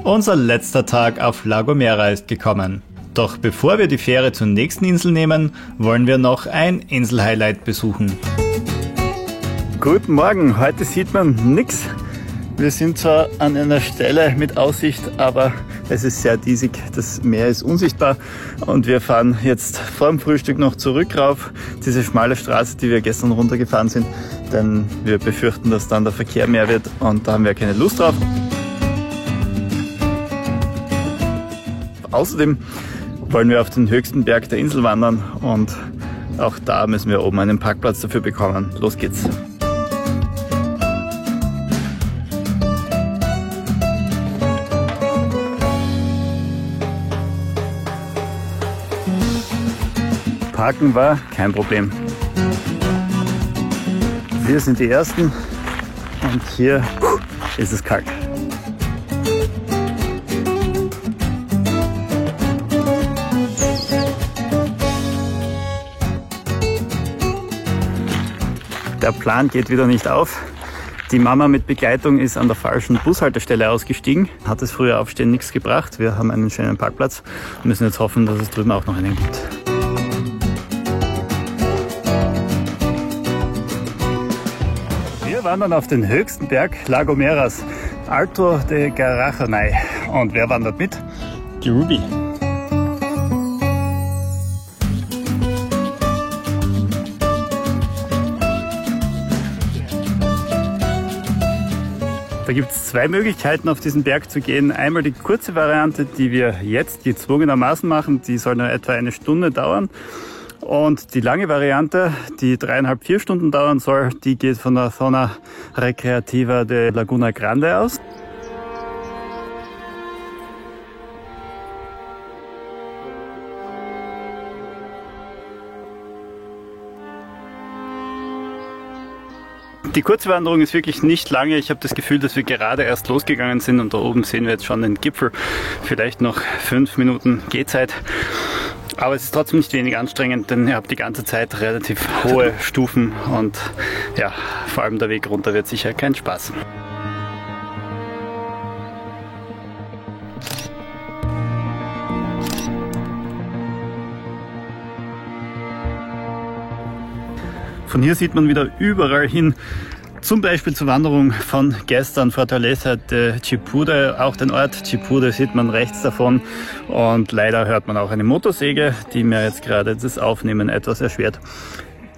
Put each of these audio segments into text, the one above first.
Unser letzter Tag auf La Gomera ist gekommen. Doch bevor wir die Fähre zur nächsten Insel nehmen, wollen wir noch ein Inselhighlight besuchen. Guten Morgen, heute sieht man nichts. Wir sind zwar an einer Stelle mit Aussicht, aber es ist sehr diesig, das Meer ist unsichtbar und wir fahren jetzt vor dem Frühstück noch zurück rauf, diese schmale Straße, die wir gestern runtergefahren sind, denn wir befürchten, dass dann der Verkehr mehr wird und da haben wir keine Lust drauf. Außerdem wollen wir auf den höchsten Berg der Insel wandern und auch da müssen wir oben einen Parkplatz dafür bekommen. Los geht's! Parken war kein Problem. Wir sind die Ersten und hier ist es kalt. Der Plan geht wieder nicht auf. Die Mama mit Begleitung ist an der falschen Bushaltestelle ausgestiegen. Hat das frühe Aufstehen nichts gebracht. Wir haben einen schönen Parkplatz und müssen jetzt hoffen, dass es drüben auch noch einen gibt. Wir wandern auf den höchsten Berg La Gomeras, Alto de Garajanay. Und wer wandert mit? Die Ruby. Da gibt es zwei Möglichkeiten, auf diesen Berg zu gehen. Einmal die kurze Variante, die wir jetzt gezwungenermaßen machen. Die soll nur etwa eine Stunde dauern. Und die lange Variante, die 3,5–4 Stunden dauern soll, die geht von der Zona Recreativa de Laguna Grande aus. Die Kurzwanderung ist wirklich nicht lange. Ich habe das Gefühl, dass wir gerade erst losgegangen sind und da oben sehen wir jetzt schon den Gipfel. Vielleicht noch 5 Minuten Gehzeit. Aber es ist trotzdem nicht wenig anstrengend, denn ihr habt die ganze Zeit relativ hohe Stufen und ja, vor allem der Weg runter wird sicher kein Spaß. Von hier sieht man wieder überall hin, zum Beispiel zur Wanderung von gestern, Fortaleza de Chipure. Auch den Ort Chipure sieht man rechts davon und leider hört man auch eine Motorsäge, die mir jetzt gerade das Aufnehmen etwas erschwert.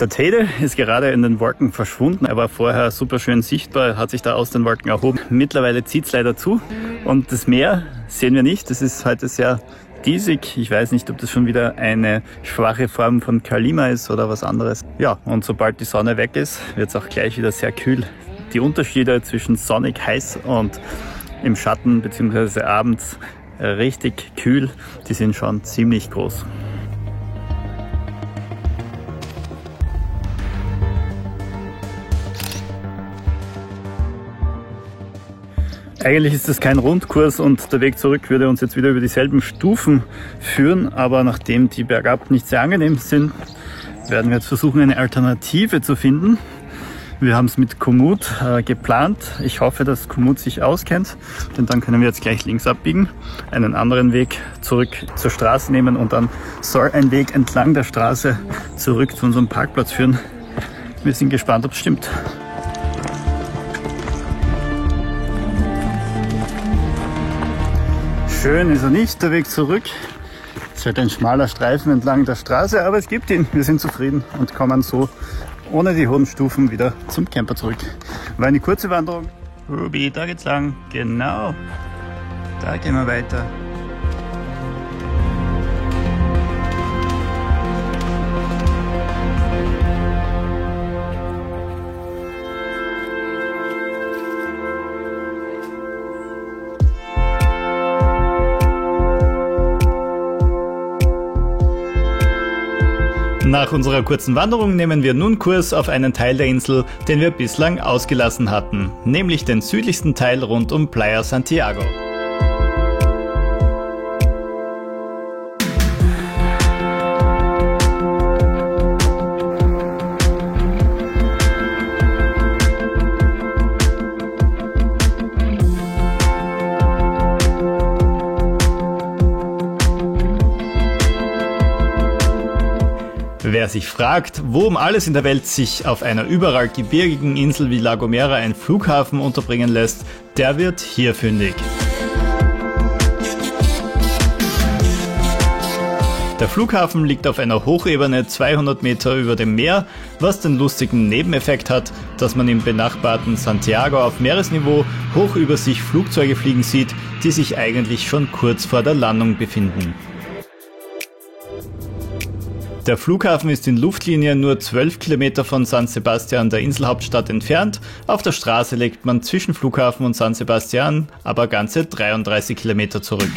Der Teide ist gerade in den Wolken verschwunden. Er war vorher super schön sichtbar, hat sich da aus den Wolken erhoben. Mittlerweile zieht es leider zu und das Meer sehen wir nicht. Das ist heute sehr diesig. Ich weiß nicht, ob das schon wieder eine schwache Form von Kalima ist oder was anderes. Ja, und sobald die Sonne weg ist, wird es auch gleich wieder sehr kühl. Die Unterschiede zwischen sonnig heiß und im Schatten bzw. abends richtig kühl, die sind schon ziemlich groß. Eigentlich ist das kein Rundkurs und der Weg zurück würde uns jetzt wieder über dieselben Stufen führen, aber nachdem die bergab nicht sehr angenehm sind, werden wir jetzt versuchen, eine Alternative zu finden. Wir haben es mit Komoot geplant. Ich hoffe, dass Komoot sich auskennt, denn dann können wir jetzt gleich links abbiegen, einen anderen Weg zurück zur Straße nehmen und dann soll ein Weg entlang der Straße zurück zu unserem Parkplatz führen. Wir sind gespannt, ob es stimmt. Schön ist er nicht, der Weg zurück. Es ist halt ein schmaler Streifen entlang der Straße, aber es gibt ihn. Wir sind zufrieden und kommen so ohne die hohen Stufen wieder zum Camper zurück. War eine kurze Wanderung. Ruby, da geht's lang. Genau. Da gehen wir weiter. Nach unserer kurzen Wanderung nehmen wir nun Kurs auf einen Teil der Insel, den wir bislang ausgelassen hatten, nämlich den südlichsten Teil rund um Playa Santiago. Wer sich fragt, wo um alles in der Welt sich auf einer überall gebirgigen Insel wie La Gomera ein Flughafen unterbringen lässt, der wird hier fündig. Der Flughafen liegt auf einer Hochebene 200 Meter über dem Meer, was den lustigen Nebeneffekt hat, dass man im benachbarten Santiago auf Meeresniveau hoch über sich Flugzeuge fliegen sieht, die sich eigentlich schon kurz vor der Landung befinden. Der Flughafen ist in Luftlinie nur 12 Kilometer von San Sebastián, der Inselhauptstadt, entfernt. Auf der Straße legt man zwischen Flughafen und San Sebastián aber ganze 33 Kilometer zurück.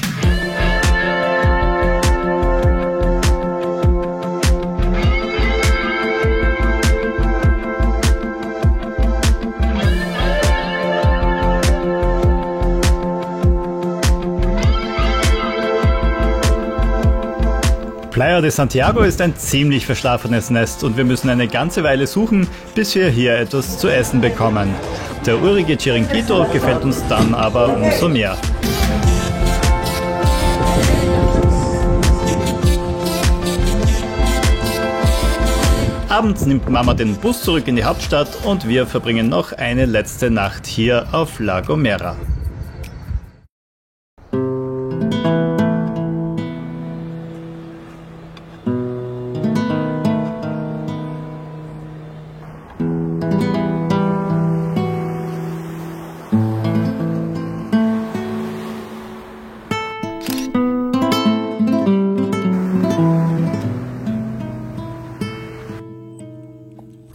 Playa de Santiago ist ein ziemlich verschlafenes Nest und wir müssen eine ganze Weile suchen, bis wir hier etwas zu essen bekommen. Der urige Chiringuito gefällt uns dann aber umso mehr. Abends nimmt Mama den Bus zurück in die Hauptstadt und wir verbringen noch eine letzte Nacht hier auf La Gomera.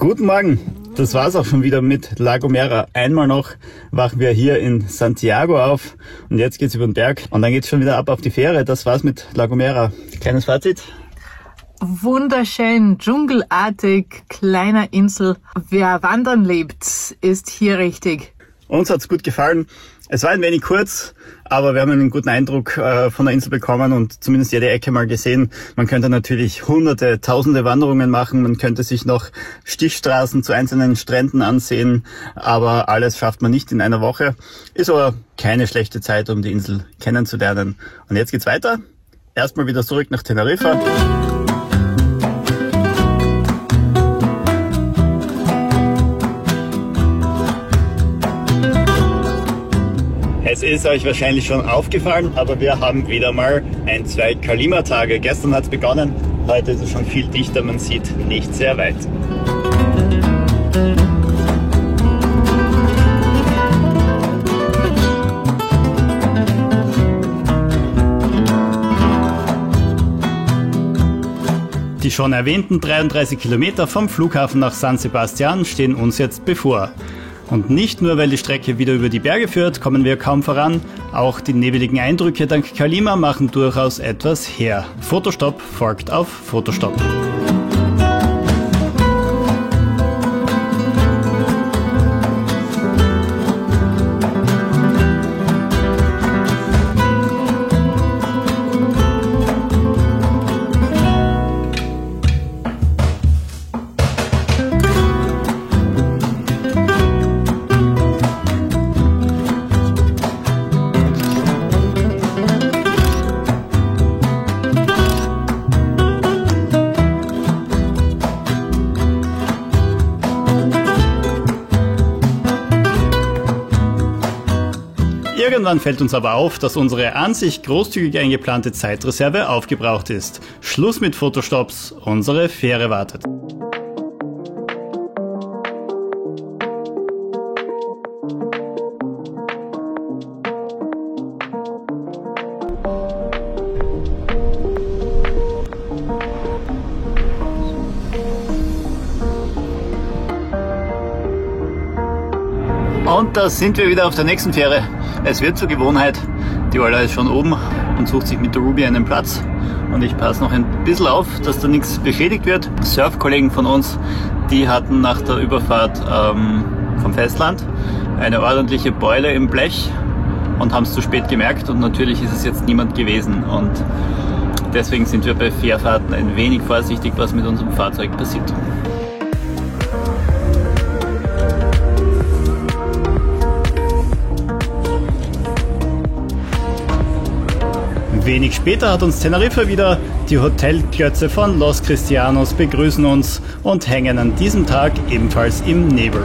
Guten Morgen, das war's auch schon wieder mit La Gomera. Einmal noch wachen wir hier in Santiago auf und jetzt geht's über den Berg und dann geht's schon wieder ab auf die Fähre. Das war's mit La Gomera. Kleines Fazit? Wunderschön, dschungelartig, kleiner Insel. Wer wandern liebt, ist hier richtig. Uns hat's gut gefallen. Es war ein wenig kurz, aber wir haben einen guten Eindruck von der Insel bekommen und zumindest jede Ecke mal gesehen. Man könnte natürlich hunderte, tausende Wanderungen machen, man könnte sich noch Stichstraßen zu einzelnen Stränden ansehen, aber alles schafft man nicht in einer Woche. Ist aber keine schlechte Zeit, um die Insel kennenzulernen. Und jetzt geht's weiter. Erstmal wieder zurück nach Teneriffa. Es ist euch wahrscheinlich schon aufgefallen, aber wir haben wieder mal 2 Kalima-Tage. Gestern hat es begonnen, heute ist es schon viel dichter, man sieht nicht sehr weit. Die schon erwähnten 33 Kilometer vom Flughafen nach San Sebastián stehen uns jetzt bevor. Und nicht nur, weil die Strecke wieder über die Berge führt, kommen wir kaum voran, auch die nebeligen Eindrücke dank Kalima machen durchaus etwas her. Fotostopp folgt auf Fotostopp. Irgendwann fällt uns aber auf, dass unsere an sich großzügig eingeplante Zeitreserve aufgebraucht ist. Schluss mit Fotostopps, unsere Fähre wartet. Und da sind wir wieder auf der nächsten Fähre. Es wird zur Gewohnheit, die Ola ist schon oben und sucht sich mit der Ruby einen Platz. Und ich passe noch ein bisschen auf, dass da nichts beschädigt wird. Surfkollegen von uns, die hatten nach der Überfahrt vom Festland eine ordentliche Beule im Blech und haben es zu spät gemerkt. Und natürlich ist es jetzt niemand gewesen. Und deswegen sind wir bei Fährfahrten ein wenig vorsichtig, was mit unserem Fahrzeug passiert. Wenig später hat uns Teneriffa wieder. Die Hotelklötze von Los Cristianos begrüßen uns und hängen an diesem Tag ebenfalls im Nebel.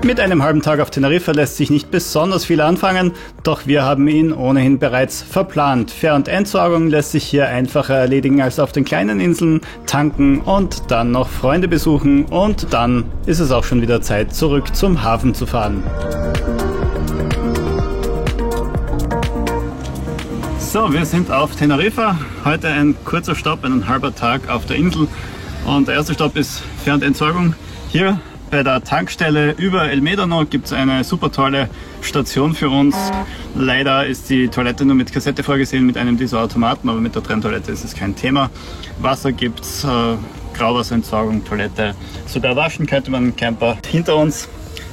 Mit einem halben Tag auf Teneriffa lässt sich nicht besonders viel anfangen, doch wir haben ihn ohnehin bereits verplant. Fähr- und Entsorgung lässt sich hier einfacher erledigen als auf den kleinen Inseln, tanken und dann noch Freunde besuchen und dann ist es auch schon wieder Zeit, zurück zum Hafen zu fahren. So, wir sind auf Teneriffa. Heute ein kurzer Stopp, ein halber Tag auf der Insel und der erste Stopp ist Fähr- und Entsorgung. Hier bei der Tankstelle über El Médano gibt es eine super tolle Station für uns. Leider ist die Toilette nur mit Kassette vorgesehen, mit einem dieser Automaten, aber mit der Trenntoilette ist es kein Thema. Wasser gibt's, Grauwasserentsorgung, Toilette, sogar waschen könnte man im Camper. Hinter uns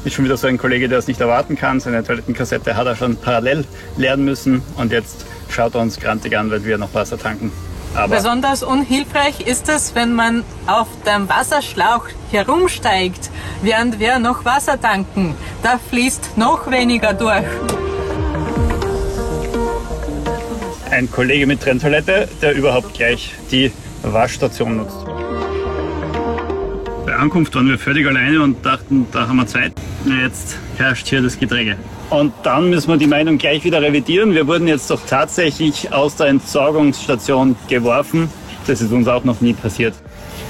ist schon wieder so ein Kollege, der es nicht erwarten kann. Seine Toilettenkassette hat er schon parallel leeren müssen und jetzt schaut er uns grantig an, weil wir noch Wasser tanken. Aber besonders unhilfreich ist es, wenn man auf dem Wasserschlauch herumsteigt, während wir noch Wasser tanken. Da fließt noch weniger durch. ein Kollege mit Trenntoilette, der überhaupt gleich die Waschstation nutzt. Bei Ankunft waren wir völlig alleine und dachten, da haben wir Zeit. Jetzt herrscht hier das Gedränge. Und dann müssen wir die Meinung gleich wieder revidieren. Wir wurden jetzt doch tatsächlich aus der Entsorgungsstation geworfen. Das ist uns auch noch nie passiert.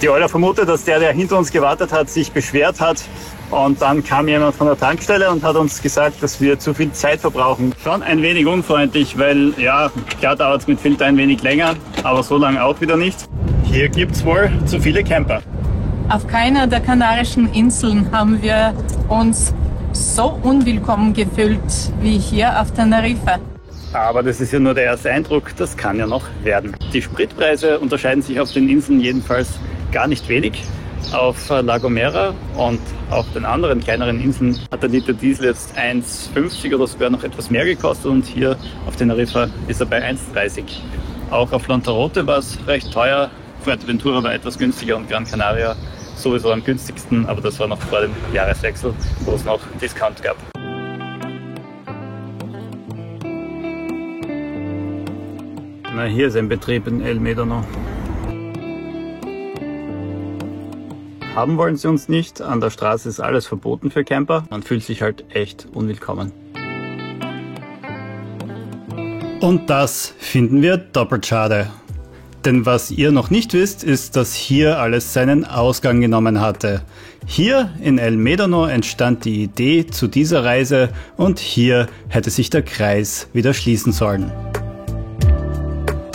Die Euler vermutet, dass der hinter uns gewartet hat, sich beschwert hat. Und dann kam jemand von der Tankstelle und hat uns gesagt, dass wir zu viel Zeit verbrauchen. Schon ein wenig unfreundlich, weil ja, klar dauert es mit Filter ein wenig länger, aber so lange auch wieder nicht. Hier gibt es wohl zu viele Camper. Auf keiner der Kanarischen Inseln haben wir uns so unwillkommen gefühlt wie hier auf Teneriffa. Aber das ist ja nur der erste Eindruck, das kann ja noch werden. Die Spritpreise unterscheiden sich auf den Inseln jedenfalls gar nicht wenig. Auf La Gomera und auf den anderen kleineren Inseln hat der Liter Diesel jetzt 1,50 oder sogar noch etwas mehr gekostet und hier auf Teneriffa ist er bei 1,30. Auch auf Lanzarote war es recht teuer, Fuerteventura war etwas günstiger und Gran Canaria sowieso am günstigsten, aber das war noch vor dem Jahreswechsel, wo es noch Discount gab. Na, hier ist ein Betrieb in El Médano. Haben wollen sie uns nicht, an der Straße ist alles verboten für Camper. Man fühlt sich halt echt unwillkommen. Und das finden wir doppelt schade. Denn was ihr noch nicht wisst, ist, dass hier alles seinen Ausgang genommen hatte. Hier in El Médano entstand die Idee zu dieser Reise und hier hätte sich der Kreis wieder schließen sollen.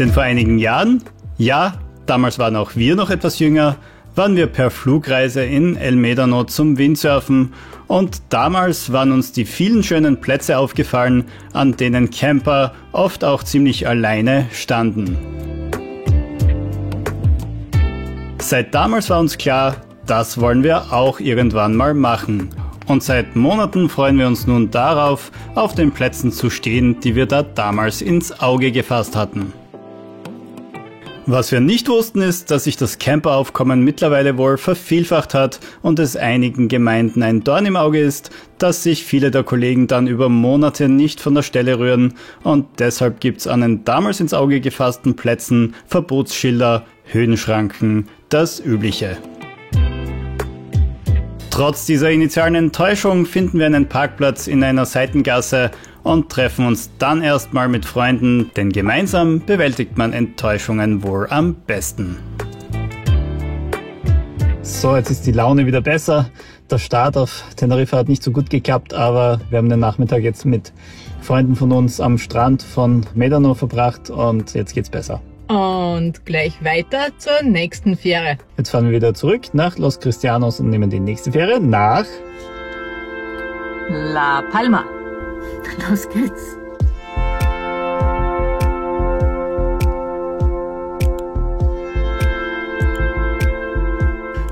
Denn vor einigen Jahren, ja, damals waren auch wir noch etwas jünger, waren wir per Flugreise in El Médano zum Windsurfen und damals waren uns die vielen schönen Plätze aufgefallen, an denen Camper oft auch ziemlich alleine standen. Seit damals war uns klar, das wollen wir auch irgendwann mal machen. Und seit Monaten freuen wir uns nun darauf, auf den Plätzen zu stehen, die wir da damals ins Auge gefasst hatten. Was wir nicht wussten ist, dass sich das Camperaufkommen mittlerweile wohl vervielfacht hat und es einigen Gemeinden ein Dorn im Auge ist, dass sich viele der Kollegen dann über Monate nicht von der Stelle rühren und deshalb gibt's an den damals ins Auge gefassten Plätzen Verbotsschilder, Höhenschranken, das Übliche. Trotz dieser initialen Enttäuschung finden wir einen Parkplatz in einer Seitengasse und treffen uns dann erstmal mit Freunden, denn gemeinsam bewältigt man Enttäuschungen wohl am besten. So, jetzt ist die Laune wieder besser. Der Start auf Teneriffa hat nicht so gut geklappt, aber wir haben den Nachmittag jetzt mit Freunden von uns am Strand von Médano verbracht und jetzt geht's besser. Und gleich weiter zur nächsten Fähre. Jetzt fahren wir wieder zurück nach Los Cristianos und nehmen die nächste Fähre nach La Palma. Los geht's.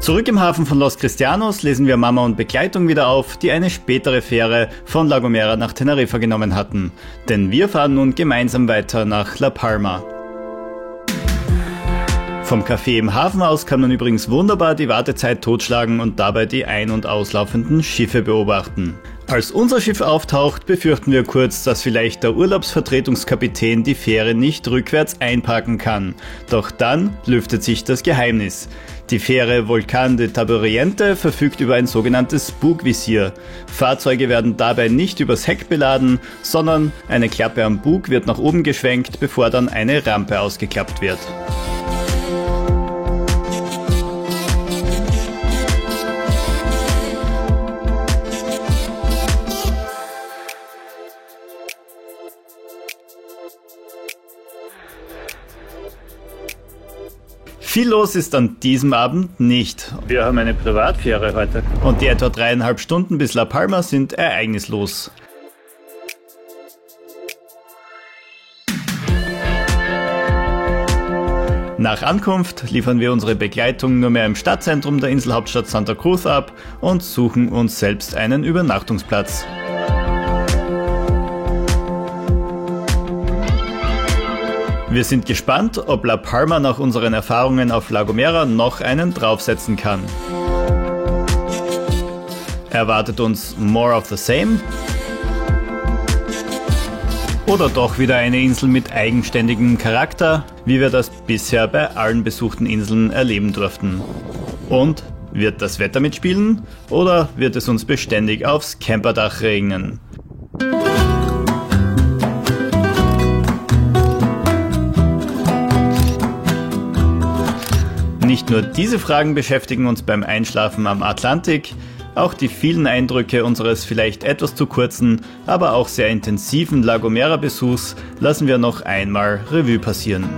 Zurück im Hafen von Los Cristianos lesen wir Mama und Begleitung wieder auf, die eine spätere Fähre von La Gomera nach Teneriffa genommen hatten. Denn wir fahren nun gemeinsam weiter nach La Palma. Vom Café im Hafen aus kann man übrigens wunderbar die Wartezeit totschlagen und dabei die ein- und auslaufenden Schiffe beobachten. Als unser Schiff auftaucht, befürchten wir kurz, dass vielleicht der Urlaubsvertretungskapitän die Fähre nicht rückwärts einparken kann. Doch dann lüftet sich das Geheimnis. Die Fähre Volcán de Taburiente verfügt über ein sogenanntes Bugvisier. Fahrzeuge werden dabei nicht übers Heck beladen, sondern eine Klappe am Bug wird nach oben geschwenkt, bevor dann eine Rampe ausgeklappt wird. Viel los ist an diesem Abend nicht. Wir haben eine Privatfähre heute. Und die etwa 3,5 Stunden bis La Palma sind ereignislos. Nach Ankunft liefern wir unsere Begleitung nur mehr im Stadtzentrum der Inselhauptstadt Santa Cruz ab und suchen uns selbst einen Übernachtungsplatz. Wir sind gespannt, ob La Palma nach unseren Erfahrungen auf La Gomera noch einen draufsetzen kann. Erwartet uns more of the same? Oder doch wieder eine Insel mit eigenständigem Charakter, wie wir das bisher bei allen besuchten Inseln erleben durften? Und wird das Wetter mitspielen oder wird es uns beständig aufs Camperdach regnen? Nicht nur diese Fragen beschäftigen uns beim Einschlafen am Atlantik, auch die vielen Eindrücke unseres vielleicht etwas zu kurzen, aber auch sehr intensiven La Gomera-Besuchs lassen wir noch einmal Revue passieren.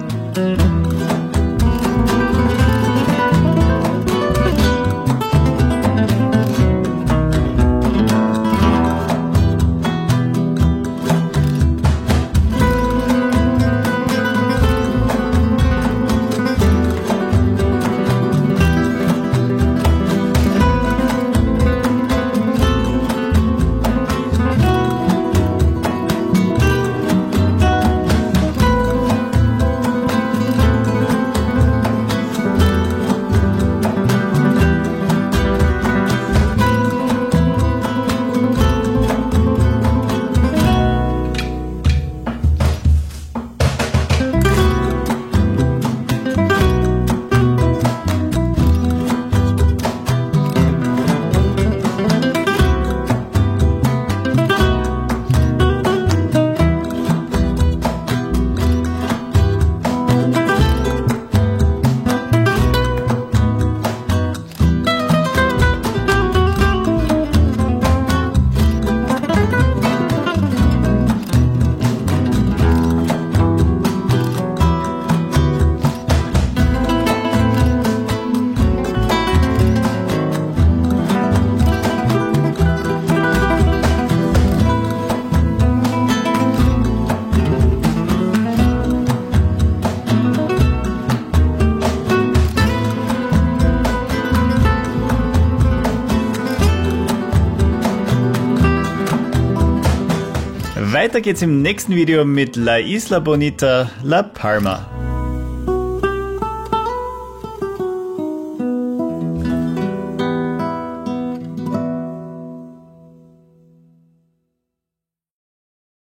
Weiter geht's im nächsten Video mit La Isla Bonita, La Palma.